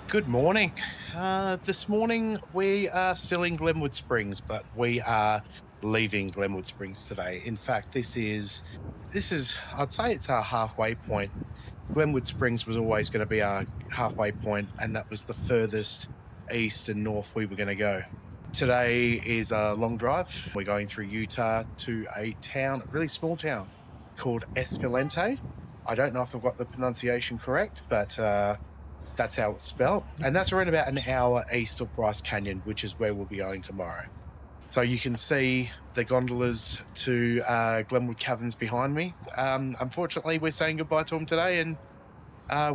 Good morning. This morning we are still in Glenwood Springs, but we are leaving Glenwood Springs today. In fact, this is I'd say it's our halfway point. Glenwood Springs was always going to be our halfway point, and that was the furthest east and north we were going to go. Today is a long drive. We're going through Utah to a town, a really small town called Escalate. I don't know if I've got the pronunciation correct, but that's how it's spelled. And that's around about an hour east of Bryce Canyon, which is where we'll be going tomorrow. So you can see the gondolas to Glenwood Caverns behind me. Unfortunately, we're saying goodbye to them today, and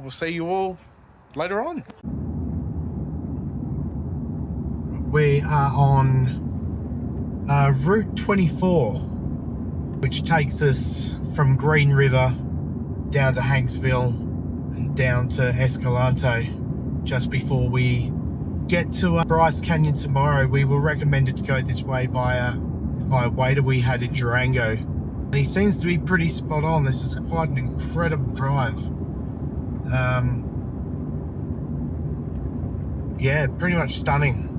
we'll see you all later on. We are on Route 24, which takes us from Green River down to Hanksville and down to Escalante. Just before we get to Bryce Canyon tomorrow, we were recommended to go this way by a waiter we had in Durango, and he seems to be pretty spot on. This is quite an incredible drive. Yeah, pretty much stunning.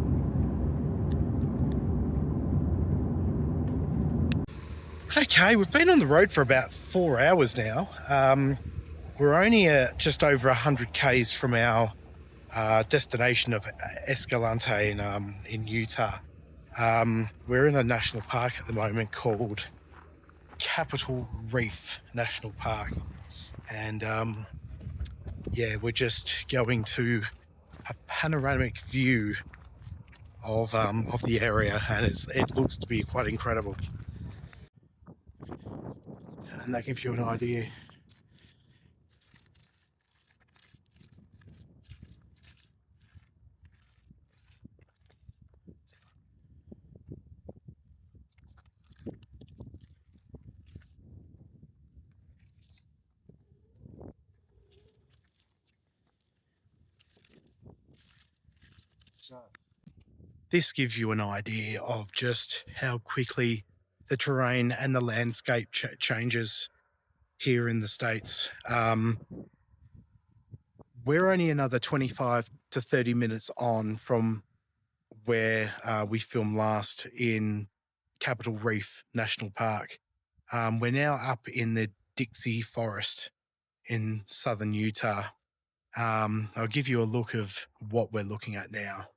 Okay, we've been on the road for about 4 hours now. We're only just over 100 k's from our destination of Escalante in Utah. We're in a national park at the moment called Capitol Reef National Park, and yeah, we're just going to a panoramic view of the area, and it looks to be quite incredible. And that gives you an idea. This gives you an idea of just how quickly the terrain and the landscape changes here in the States. We're only another 25 to 30 minutes on from where we filmed last in Capitol Reef National Park. We're now up in the Dixie Forest in southern Utah. I'll give you a look of what we're looking at now.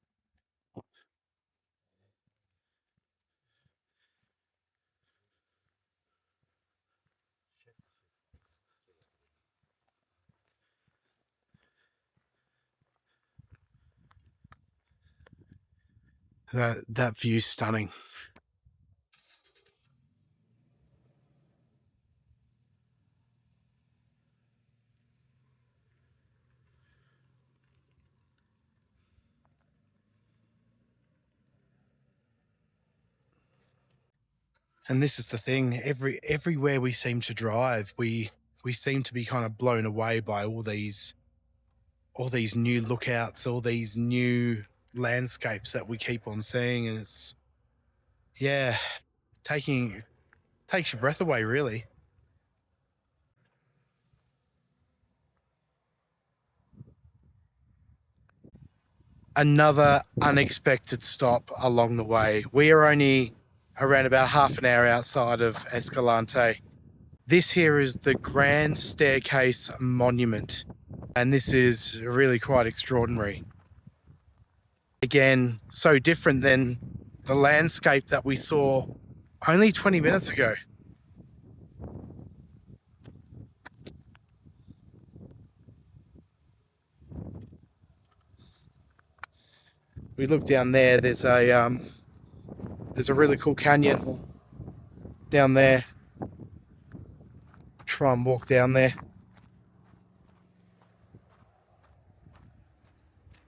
That view's stunning. And this is the thing, everywhere we seem to drive, we seem to be kind of blown away by all these new lookouts, all these new landscapes that we keep on seeing, and it's, yeah, takes your breath away, really. Another unexpected stop along the way. We are only around about half an hour outside of Escalante. This here is the Grand Staircase Monument, and this is really quite extraordinary. Again, so different than the landscape that we saw only 20 minutes ago. We look down there, there's a really cool canyon down there. Try and walk down there.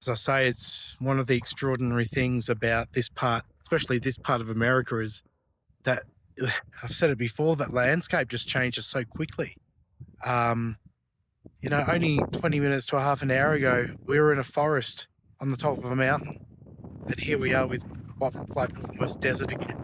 As I say, it's one of the extraordinary things about this part, especially this part of America, is that, I've said it before, that landscape just changes so quickly. Only 20 minutes to a half an hour ago, we were in a forest on the top of a mountain, and here we are with what looks like almost desert again.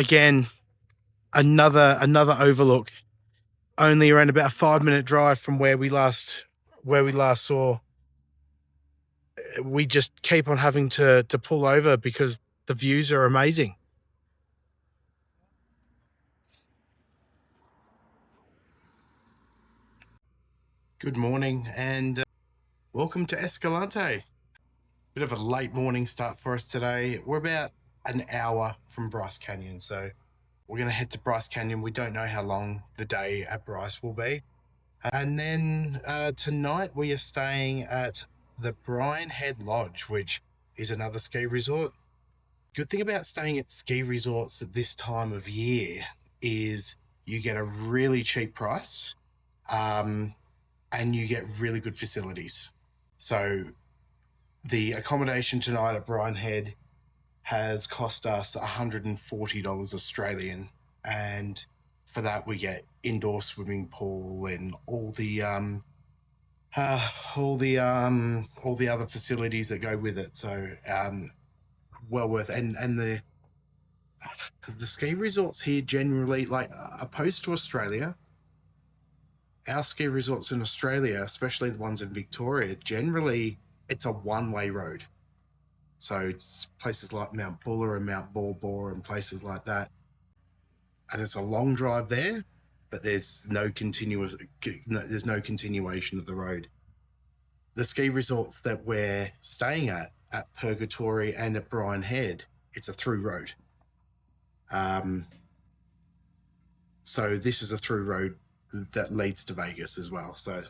again, another overlook, only around about a 5-minute drive from where we last saw. We just keep on having to pull over because the views are amazing. Good morning and welcome to Escalate. Bit of a late morning start for us today. We're about an hour from Bryce Canyon, so we're going to head to Bryce Canyon. We don't know how long the day at Bryce will be. And then tonight we are staying at the Brine Head Lodge, which is another ski resort. Good thing about staying at ski resorts at this time of year is you get a really cheap price and you get really good facilities. So the accommodation tonight at Brine Head has cost us $140 Australian, and for that we get indoor swimming pool and all the other facilities that go with it. So well worth it. And the ski resorts here generally, like opposed to Australia, our ski resorts in Australia, especially the ones in Victoria, generally it's a one-way road. So it's places like Mount Buller and Mount Baw Baw and places like that. And it's a long drive there, but there's no continuation of the road. The ski resorts that we're staying at Purgatory and at Brine Head, it's a through road. So this is a through road that leads to Vegas as well. So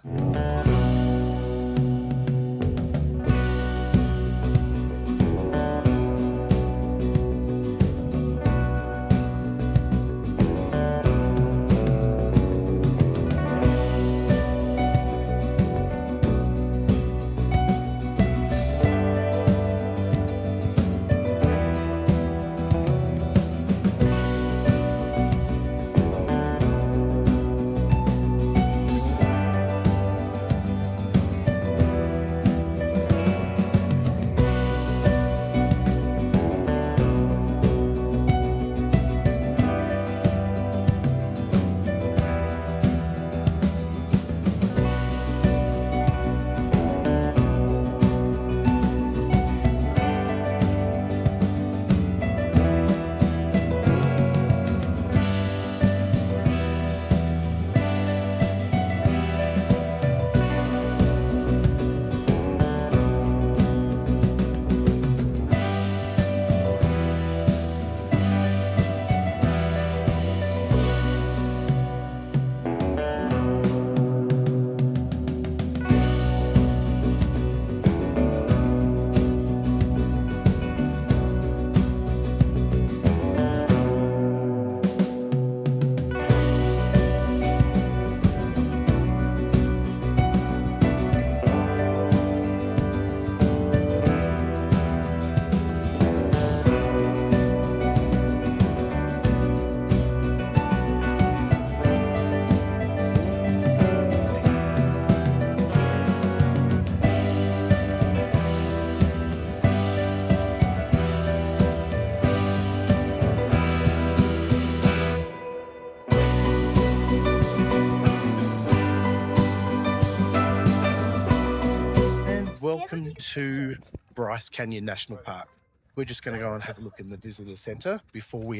welcome to Bryce Canyon National Park. We're just going to go and have a look in the visitor center before we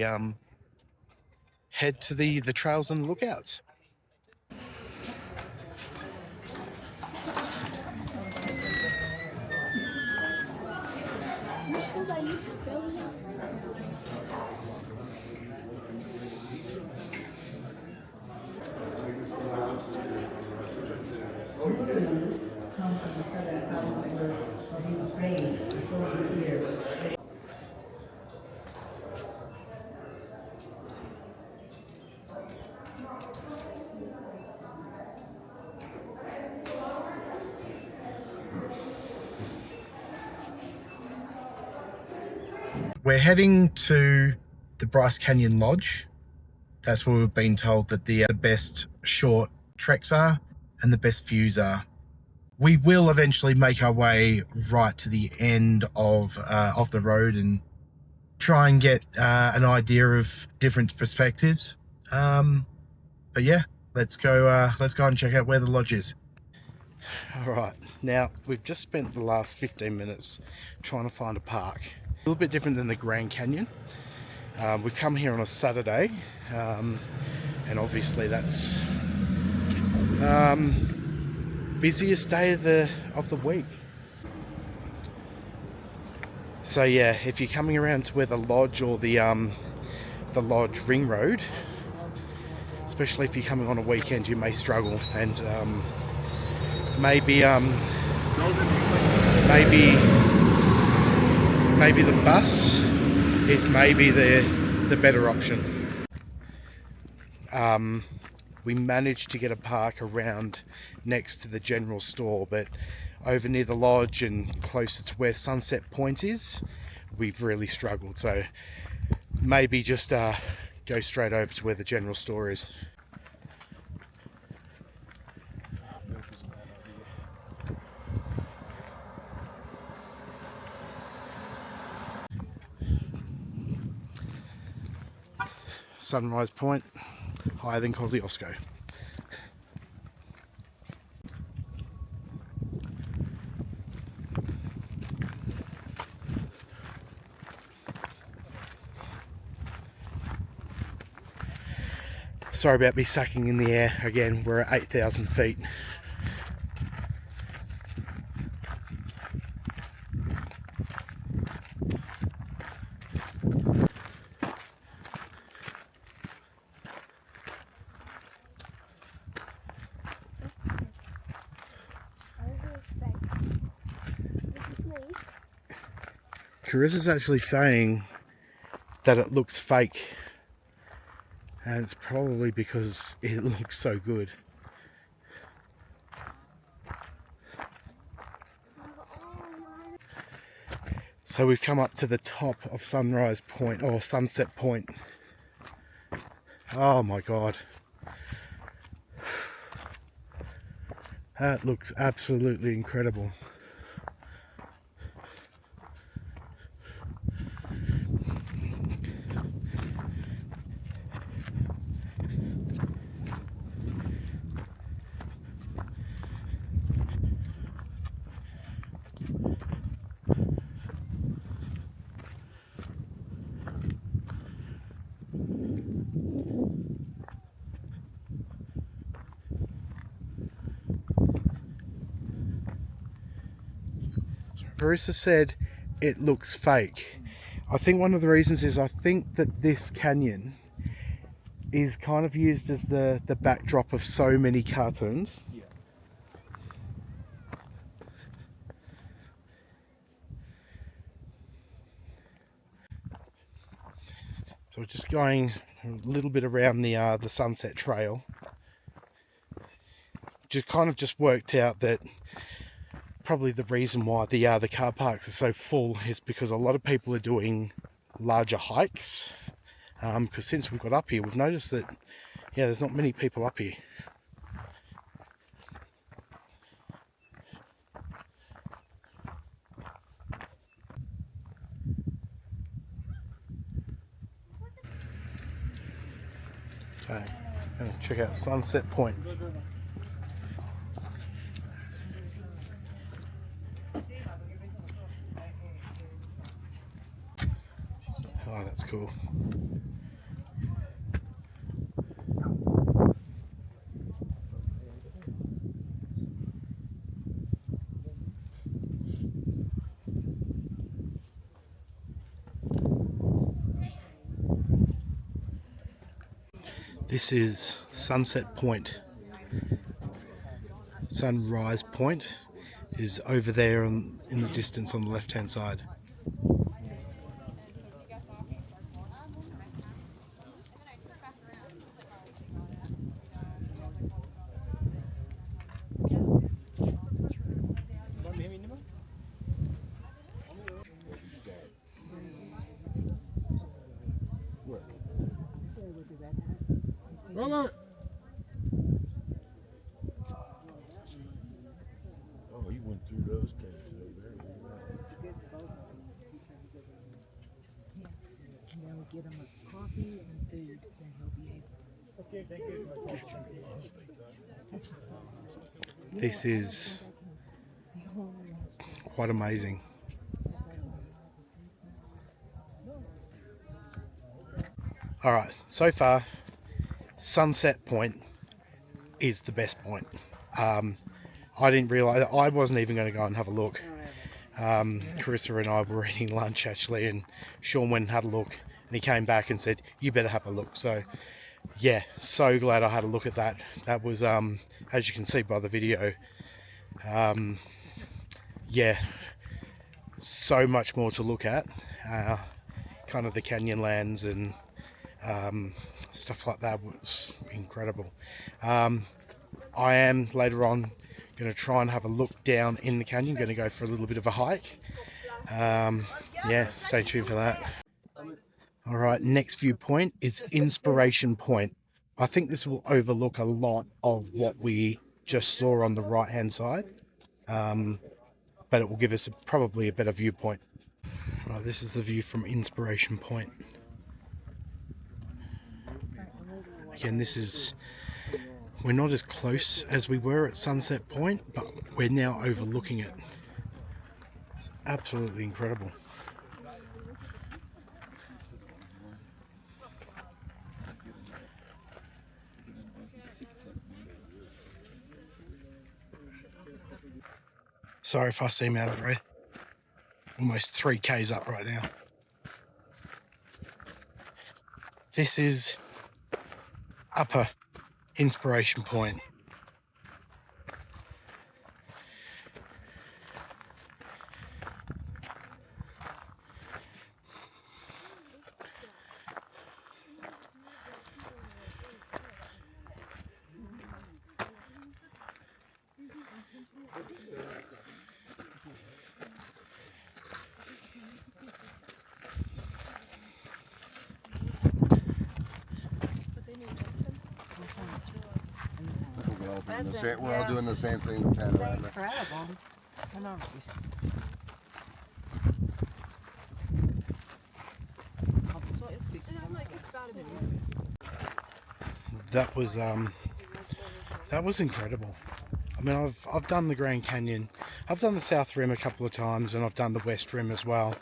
head to the trails and lookouts. We're heading to the Bryce Canyon Lodge. That's where we've been told that the best short treks are and the best views are. We will eventually make our way right to the end of the road and try and get an idea of different perspectives. But yeah, let's go and check out where the lodge is. All right, now we've just spent the last 15 minutes trying to find a park. A little bit different than the Grand Canyon. We've come here on a Saturday, and obviously that's busiest day of the week. So yeah, if you're coming around to where the lodge or the lodge ring road, especially if you're coming on a weekend, you may struggle, and maybe the bus is maybe the better option. We managed to get a park around next to the general store, but over near the lodge and closer to where Sunset Point is, we've really struggled. So maybe just go straight over to where the general store is. Sunrise Point, higher than Kosciuszko. Sorry about me sucking in the air again. We're at 8,000 feet. Carissa's actually saying that it looks fake, and it's probably because it looks so good. So we've come up to the top of Sunrise Point, or Sunset Point. Oh my god, that looks absolutely incredible. Carissa said it looks fake. I think one of the reasons is I think that this canyon is kind of used as the backdrop of so many cartoons. Yeah. So we're just going a little bit around the Sunset Trail. Just worked out that probably the reason why the car parks are so full is because a lot of people are doing larger hikes. Because since we got up here, we've noticed that there's not many people up here. Okay, gonna check out Sunset Point. Oh, that's cool. This is Sunset Point. Sunrise Point is over there in the distance on the left hand side. Robert! Oh, he went through those caves over there. get him a coffee and food, then he'll be able. This is quite amazing. All right, so far, Sunset Point is the best point. I didn't realise, I wasn't even going to go and have a look. Carissa and I were eating lunch actually, and Sean went and had a look, and he came back and said, you better have a look. So yeah, so glad I had a look at that. That was, as you can see by the video, yeah, so much more to look at. Kind of the canyonlands and stuff like that was incredible. I am later on going to try and have a look down in the canyon. Going to go for a little bit of a hike. Yeah, stay tuned for that. All right, next viewpoint is Inspiration Point. I think this will overlook a lot of what we just saw on the right hand side, but it will give us probably a better viewpoint. Right, this is the view from Inspiration Point. Again, this is, we're not as close as we were at Sunset Point, but we're now overlooking it. It's absolutely incredible. Sorry if I seem out of breath. Almost 3Ks up right now. This is Upper Inspiration Point. We're all doing the same thing with panorama. Incredible. That was incredible. I mean, I've done the Grand Canyon, I've done the South Rim a couple of times, and I've done the West Rim as well.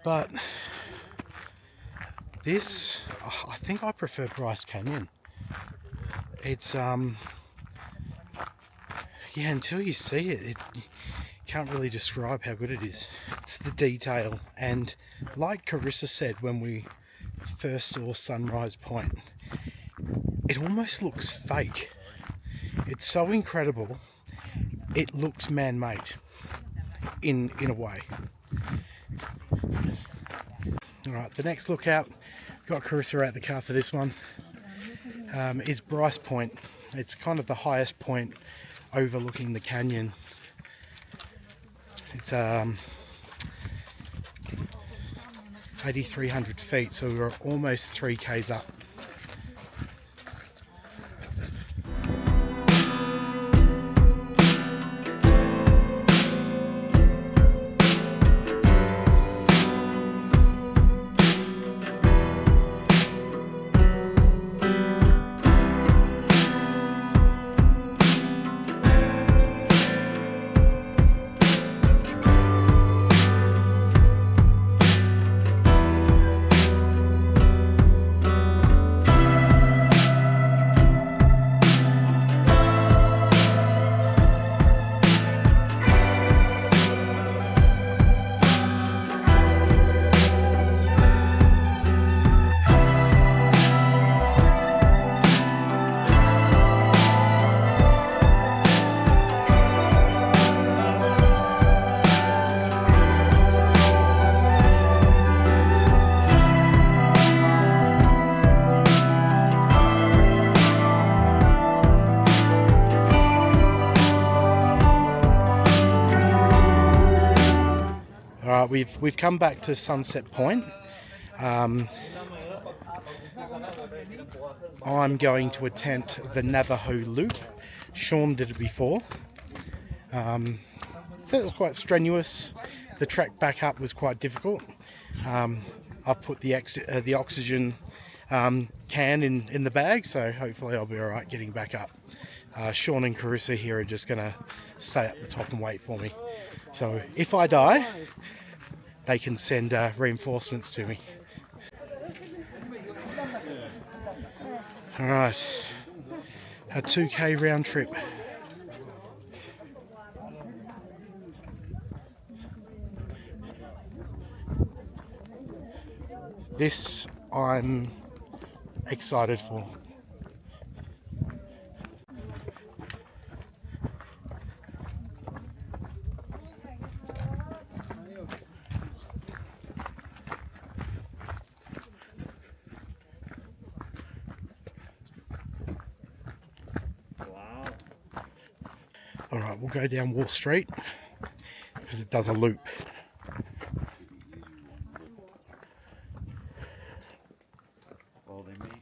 But this, I think I prefer Bryce Canyon. It's yeah, until you see it, you can't really describe how good it is. It's the detail, and like Carissa said when we first saw Sunrise Point, it almost looks fake. It's so incredible, it looks man-made in a way. Alright, the next lookout, got Carissa out the car for this one, is Bryce Point. It's kind of the highest point overlooking the canyon. It's 8,300 feet, so we're almost 3Ks up. We've come back to Sunset Point. I'm going to attempt the Navajo loop. Sean did it before. So it was quite strenuous. The trek back up was quite difficult. I I've put the oxygen can in the bag, so hopefully I'll be all right getting back up. Sean and Carissa here are just gonna stay up the top and wait for me. So if I die, they can send reinforcements to me. All right, a 2K round trip. This I'm excited for. All right, we'll go down Wall Street because it does a loop. Well, they may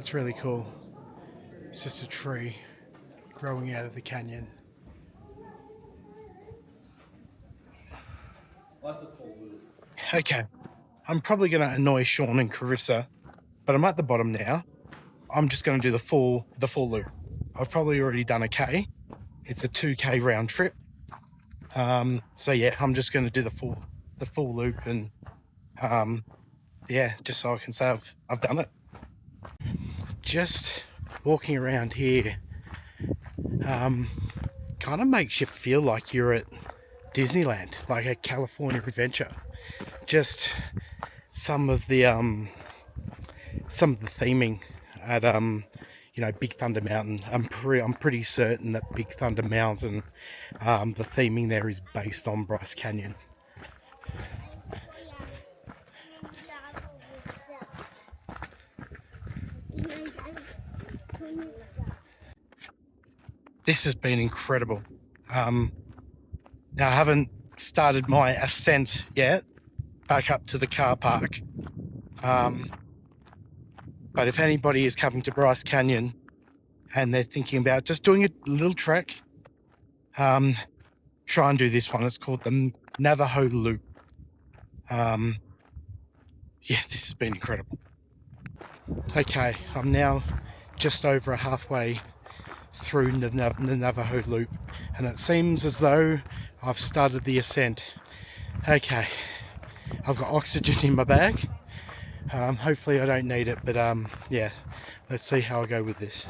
That's really cool. It's just a tree growing out of the canyon. Okay, I'm probably going to annoy Sean and Carissa, but I'm at the bottom now. I'm just going to do the full loop. I've probably already done a K. It's a 2K round trip. So yeah, I'm just going to do the full loop, and yeah, just so I can say I've done it. just walking around here kind of makes you feel like you're at Disneyland, like a California adventure. Just some of the theming at you know, Big Thunder Mountain. I'm pretty certain that Big Thunder Mountain, the theming there is based on Bryce Canyon. This has been incredible. Now I haven't started my ascent yet back up to the car park, but if anybody is coming to Bryce Canyon and they're thinking about just doing a little trek, try and do this one. It's called the Navajo Loop. Yeah, this has been incredible. Okay, I'm now just over halfway through the Navajo Loop, and it seems as though I've started the ascent. Okay, I've got oxygen in my bag. Hopefully I don't need it, but yeah, let's see how I go with this.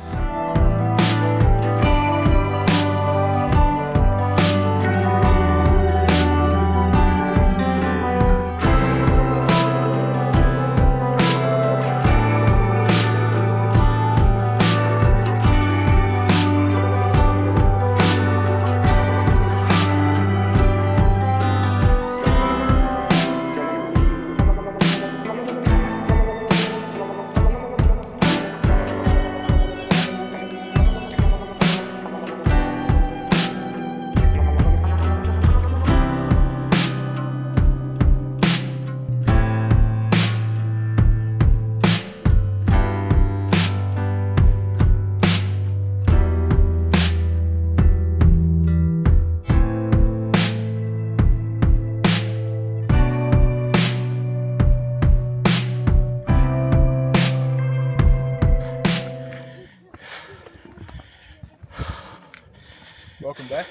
Welcome back.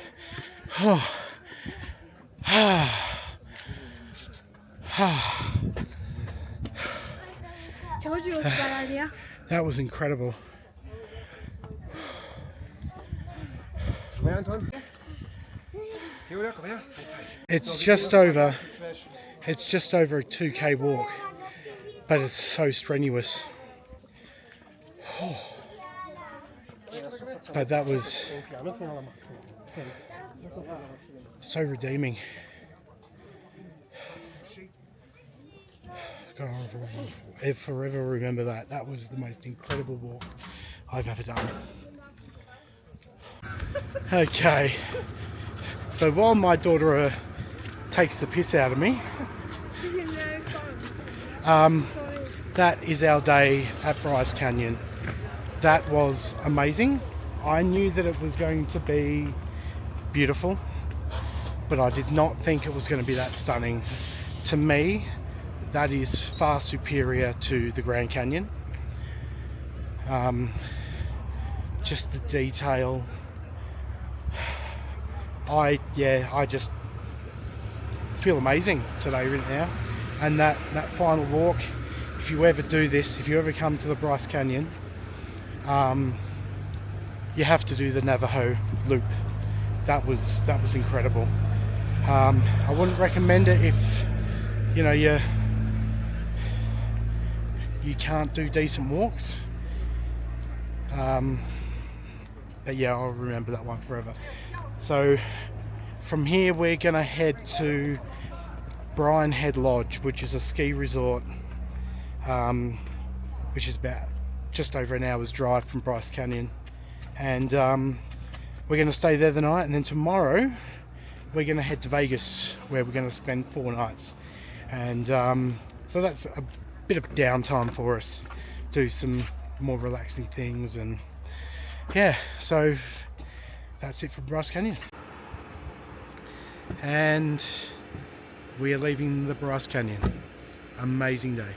Told you it was a bad idea. That was incredible. Kom her, Anton. Theodor, kom her. It's just over a 2k walk, but it's so strenuous. But that was so redeeming. God, I'll forever remember that. That was the most incredible walk I've ever done. Okay, so while my daughter takes the piss out of me, that is our day at Bryce Canyon. That was amazing. I knew that it was going to be beautiful, but I did not think it was going to be that stunning. To me, that is far superior to the Grand Canyon. Just the detail. I just feel amazing today right now. And that final walk, if you ever do this, if you ever come to the Bryce Canyon, you have to do the Navajo Loop. That was incredible. I wouldn't recommend it if you know you can't do decent walks. But yeah, I'll remember that one forever. So from here we're gonna head to Brian Head Lodge, which is a ski resort, which is about just over an hour's drive from Bryce Canyon, and we're going to stay there the night, and then tomorrow we're going to head to Vegas, where we're going to spend 4 nights, and so that's a bit of downtime for us, do some more relaxing things, and yeah, so that's it from Bryce Canyon, and we are leaving the Bryce Canyon. Amazing day.